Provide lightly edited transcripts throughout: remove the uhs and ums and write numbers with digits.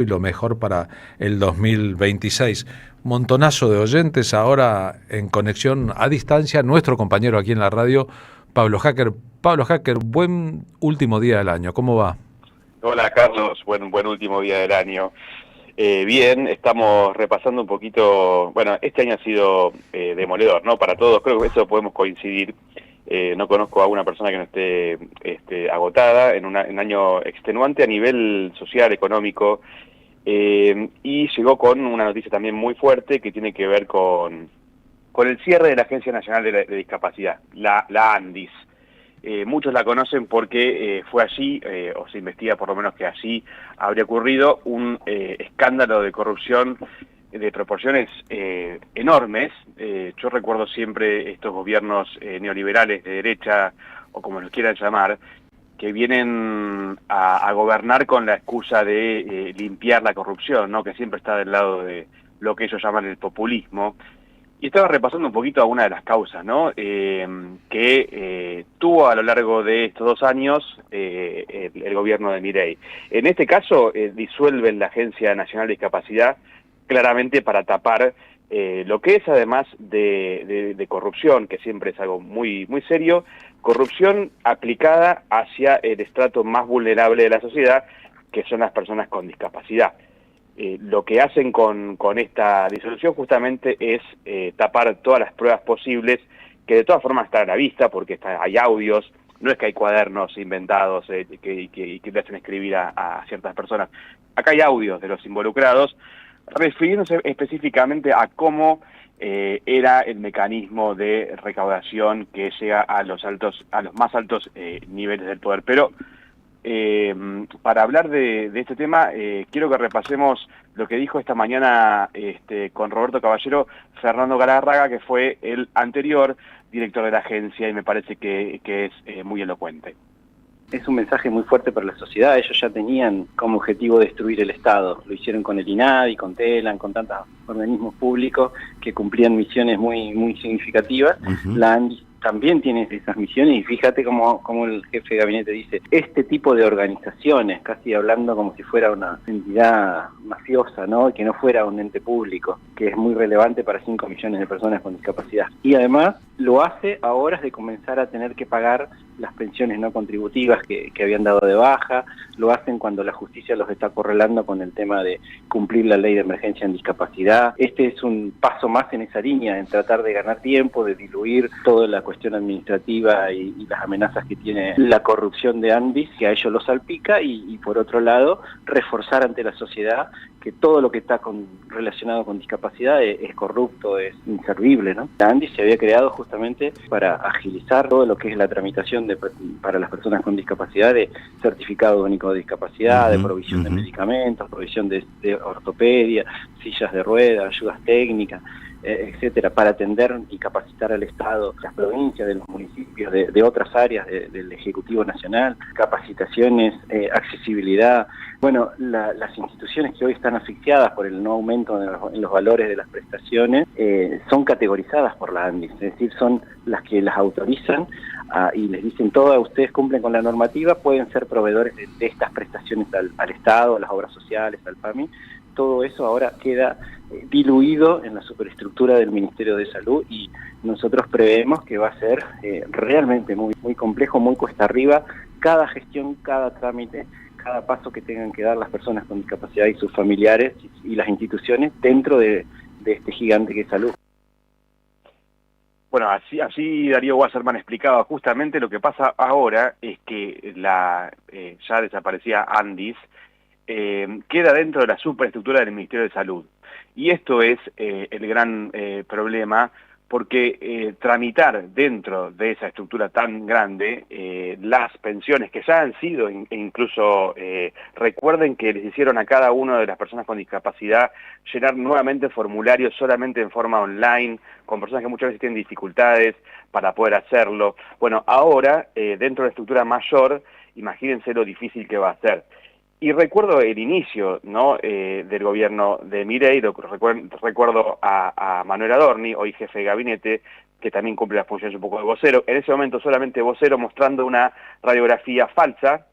y lo mejor para el 2026. Montonazo de oyentes ahora en conexión a distancia. Nuestro compañero aquí en la radio, Pablo Hacker. Pablo Hacker, buen último día del año. ¿Cómo va? Hola Carlos, buen último día del año. Bien, estamos repasando un poquito, bueno, este año ha sido demoledor, ¿no? Para todos, creo que eso podemos coincidir. No conozco a una persona que no esté agotada en un año extenuante a nivel social, económico, y llegó con una noticia también muy fuerte que tiene que ver con el cierre de la Agencia Nacional de Discapacidad, la ANDIS. Muchos la conocen porque fue allí, o se investiga por lo menos que allí habría ocurrido un escándalo de corrupción de proporciones enormes. Yo recuerdo siempre estos gobiernos neoliberales de derecha, o como los quieran llamar, que vienen a gobernar con la excusa de limpiar la corrupción, ¿no? Que siempre está del lado de lo que ellos llaman el populismo. Y estaba repasando un poquito algunas de las causas, ¿no? Que tuvo a lo largo de estos 2 años el gobierno de Milei. En este caso, disuelven la Agencia Nacional de Discapacidad claramente para tapar lo que es, además de corrupción, que siempre es algo muy, muy serio, corrupción aplicada hacia el estrato más vulnerable de la sociedad, que son las personas con discapacidad. Lo que hacen con esta disolución justamente es tapar todas las pruebas posibles, que de todas formas están a la vista, porque hay audios, no es que hay cuadernos inventados que le hacen escribir a ciertas personas. Acá hay audios de los involucrados, refiriéndose específicamente a cómo era el mecanismo de recaudación que llega a los más altos niveles del poder. Pero para hablar de este tema, quiero que repasemos lo que dijo esta mañana con Roberto Caballero, Fernando Galarraga, que fue el anterior director de la agencia, y me parece que es muy elocuente. Es un mensaje muy fuerte para la sociedad. Ellos ya tenían como objetivo destruir el Estado. Lo hicieron con el INADI, con TELAN, con tantos organismos públicos que cumplían misiones muy, muy significativas. La ANDIS también tiene esas misiones, y fíjate cómo el jefe de gabinete dice, este tipo de organizaciones, casi hablando como si fuera una entidad mafiosa, ¿no? Que no fuera un ente público, que es muy relevante para 5 millones de personas con discapacidad. Y además lo hace a horas de comenzar a tener que pagar las pensiones no contributivas que habían dado de baja, lo hacen cuando la justicia los está acorralando con el tema de cumplir la ley de emergencia en discapacidad. Este es un paso más en esa línea, en tratar de ganar tiempo, de diluir toda la cuestión administrativa y las amenazas que tiene la corrupción de ANDIS, que a ellos los salpica, y por otro lado, reforzar ante la sociedad que todo lo que está relacionado con discapacidad es corrupto, es inservible, ¿no? La ANDIS se había creado justamente para agilizar todo lo que es la tramitación para las personas con discapacidad, de certificado único de discapacidad, de provisión de medicamentos, provisión de ortopedia, sillas de ruedas, ayudas técnicas, etcétera, para atender y capacitar al Estado, las provincias, de los municipios, de otras áreas del Ejecutivo Nacional, capacitaciones, accesibilidad. Bueno, las instituciones que hoy están asfixiadas por el no aumento en los valores de las prestaciones son categorizadas por la ANDIS, es decir, son las que las autorizan y les dicen, todas ustedes cumplen con la normativa, pueden ser proveedores de estas prestaciones al Estado, a las obras sociales, al PAMI. Todo eso ahora queda diluido en la superestructura del Ministerio de Salud, y nosotros preveemos que va a ser realmente muy, muy complejo, muy cuesta arriba, cada gestión, cada trámite, cada paso que tengan que dar las personas con discapacidad y sus familiares y las instituciones dentro de este gigante que es salud. Bueno, así Darío Wasserman explicaba justamente lo que pasa ahora, es que la ya desaparecida ANDIS queda dentro de la superestructura del Ministerio de Salud. Y esto es el gran problema, porque tramitar dentro de esa estructura tan grande las pensiones que ya han sido, incluso recuerden que les hicieron a cada una de las personas con discapacidad llenar nuevamente formularios solamente en forma online, con personas que muchas veces tienen dificultades para poder hacerlo. Bueno, ahora, dentro de la estructura mayor, imagínense lo difícil que va a ser. Y recuerdo el inicio, ¿no? Del gobierno de Milei, recuerdo a Manuel Adorni, hoy jefe de gabinete, que también cumple las funciones un poco de vocero. En ese momento solamente vocero, mostrando una radiografía falsa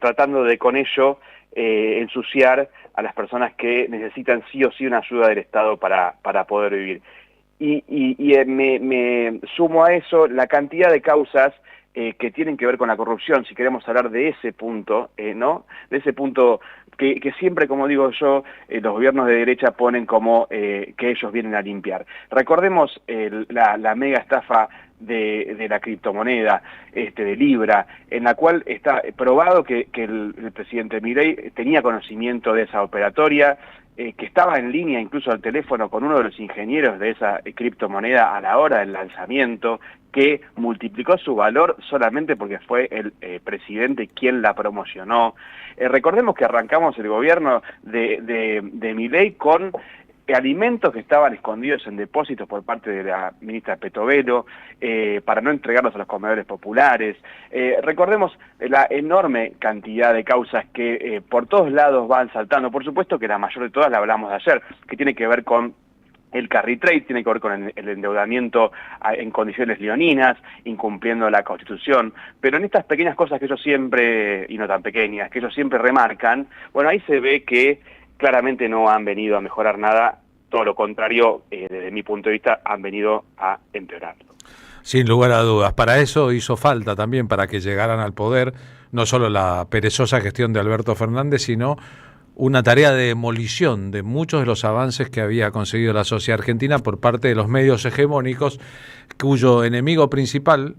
tratando de con ello ensuciar a las personas que necesitan sí o sí una ayuda del Estado para poder vivir. Me sumo a eso la cantidad de causas que tienen que ver con la corrupción, si queremos hablar de ese punto, ¿no? De ese punto que siempre, como digo yo, los gobiernos de derecha ponen como que ellos vienen a limpiar. Recordemos la mega estafa de la criptomoneda, de Libra, en la cual está probado que el presidente Milei tenía conocimiento de esa operatoria, que estaba en línea incluso al teléfono con uno de los ingenieros de esa criptomoneda a la hora del lanzamiento, que multiplicó su valor solamente porque fue el presidente quien la promocionó. Recordemos que arrancamos el gobierno de Milei con alimentos que estaban escondidos en depósitos por parte de la ministra Petovelo, para no entregarlos a los comedores populares. Recordemos la enorme cantidad de causas que por todos lados van saltando. Por supuesto que la mayor de todas la hablamos de ayer, que tiene que ver con el carry trade, tiene que ver con el endeudamiento en condiciones leoninas, incumpliendo la Constitución, pero en estas pequeñas cosas que ellos siempre, y no tan pequeñas, que ellos siempre remarcan, bueno, ahí se ve que claramente no han venido a mejorar nada, todo lo contrario, desde mi punto de vista, han venido a empeorarlo. Sin lugar a dudas. Para eso hizo falta también, para que llegaran al poder, no solo la perezosa gestión de Alberto Fernández, sino una tarea de demolición de muchos de los avances que había conseguido la sociedad argentina por parte de los medios hegemónicos, cuyo enemigo principal,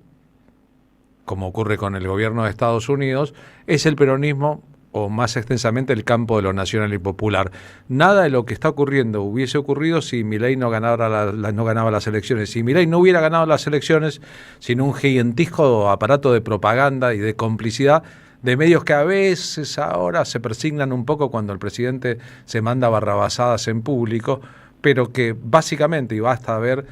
como ocurre con el gobierno de Estados Unidos, es el peronismo, o más extensamente el campo de lo nacional y popular. Nada de lo que está ocurriendo hubiese ocurrido si Milei no ganaba las elecciones. Si Milei no hubiera ganado las elecciones, sin un gigantesco aparato de propaganda y de complicidad de medios que a veces ahora se persignan un poco cuando el presidente se manda barrabasadas en público, pero que básicamente, y basta ver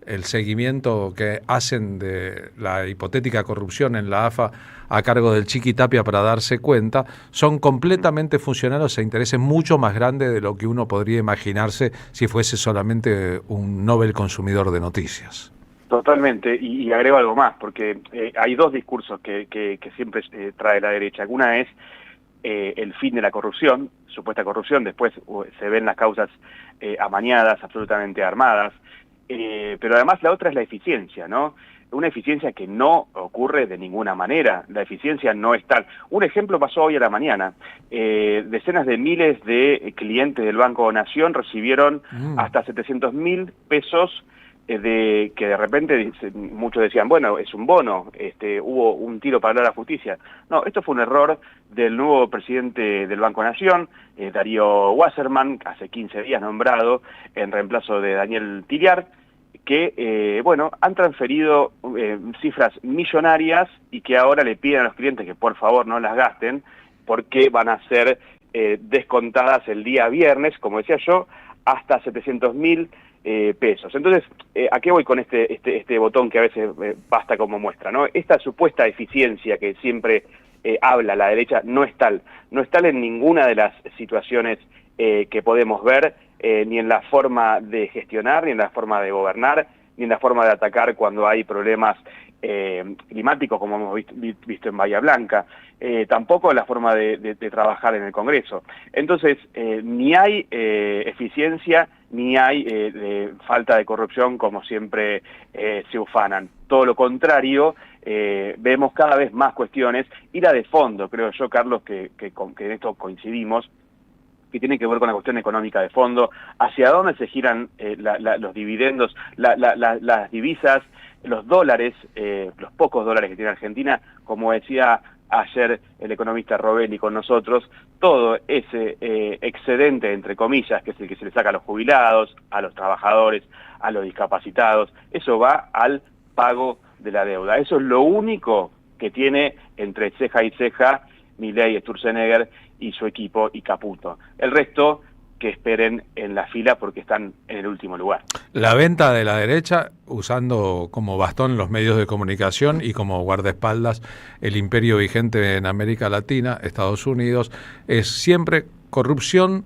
el seguimiento que hacen de la hipotética corrupción en la AFA a cargo del Chiqui Tapia para darse cuenta, son completamente funcionarios a intereses mucho más grandes de lo que uno podría imaginarse si fuese solamente un Nobel consumidor de noticias. Totalmente, y agrego algo más, porque hay dos discursos que siempre trae la derecha. Una es el fin de la corrupción, supuesta corrupción, después se ven las causas amañadas, absolutamente armadas, pero además la otra es la eficiencia, ¿no? Una eficiencia que no ocurre de ninguna manera, la eficiencia no es tal. Un ejemplo pasó hoy a la mañana, decenas de miles de clientes del Banco Nación recibieron hasta 700.000 pesos que de repente muchos decían, bueno, es un bono, hubo un tiro para la justicia. No, esto fue un error del nuevo presidente del Banco Nación, Darío Wasserman, hace 15 días nombrado en reemplazo de Daniel Tiriart, que, han transferido cifras millonarias y que ahora le piden a los clientes que por favor no las gasten porque van a ser descontadas el día viernes, como decía yo, hasta 700.000 pesos. Entonces, ¿a qué voy con este botón que a veces basta como muestra, ¿no? Esta supuesta eficiencia que siempre habla la derecha no es tal en ninguna de las situaciones que podemos ver, ni en la forma de gestionar, ni en la forma de gobernar, ni en la forma de atacar cuando hay problemas climáticos, como hemos visto en Bahía Blanca, tampoco en la forma de trabajar en el Congreso. Entonces, ni hay eficiencia, ni hay falta de corrupción, como siempre se ufanan. Todo lo contrario, vemos cada vez más cuestiones, y la de fondo, creo yo, Carlos, que en esto coincidimos, que tiene que ver con la cuestión económica de fondo, hacia dónde se giran los dividendos, las divisas, los dólares, los pocos dólares que tiene Argentina, como decía ayer el economista Robelli con nosotros, todo ese excedente, entre comillas, que es el que se le saca a los jubilados, a los trabajadores, a los discapacitados, eso va al pago de la deuda. Eso es lo único que tiene entre ceja y ceja Milei, Sturzenegger y su equipo y Caputo. El resto, que esperen en la fila porque están en el último lugar. La venta de la derecha, usando como bastón los medios de comunicación y como guardaespaldas el imperio vigente en América Latina, Estados Unidos, es siempre corrupción,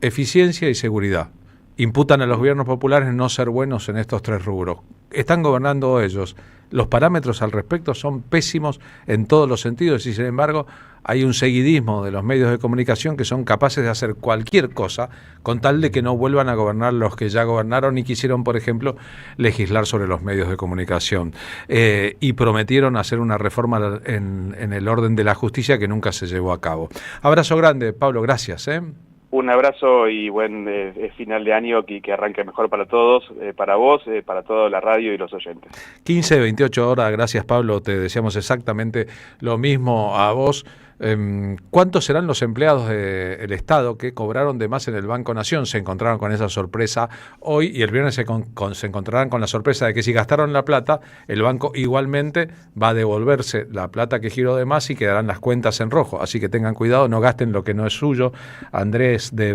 eficiencia y seguridad. Imputan a los gobiernos populares no ser buenos en estos tres rubros. están gobernando ellos. Los parámetros al respecto son pésimos en todos los sentidos y, sin embargo, hay un seguidismo de los medios de comunicación que son capaces de hacer cualquier cosa con tal de que no vuelvan a gobernar los que ya gobernaron y quisieron, por ejemplo, legislar sobre los medios de comunicación. Y prometieron hacer una reforma en el orden de la justicia que nunca se llevó a cabo. Abrazo grande, Pablo, gracias. Un abrazo y buen final de año que arranque mejor para todos, para vos, para toda la radio y los oyentes. 15, 28 horas, gracias Pablo, te deseamos exactamente lo mismo a vos. ¿Cuántos serán los empleados del Estado que cobraron de más en el Banco Nación? Se encontraron con esa sorpresa hoy y el viernes se encontrarán con la sorpresa de que si gastaron la plata, el banco igualmente va a devolverse la plata que giró de más y quedarán las cuentas en rojo. Así que tengan cuidado, no gasten lo que no es suyo. Andrés de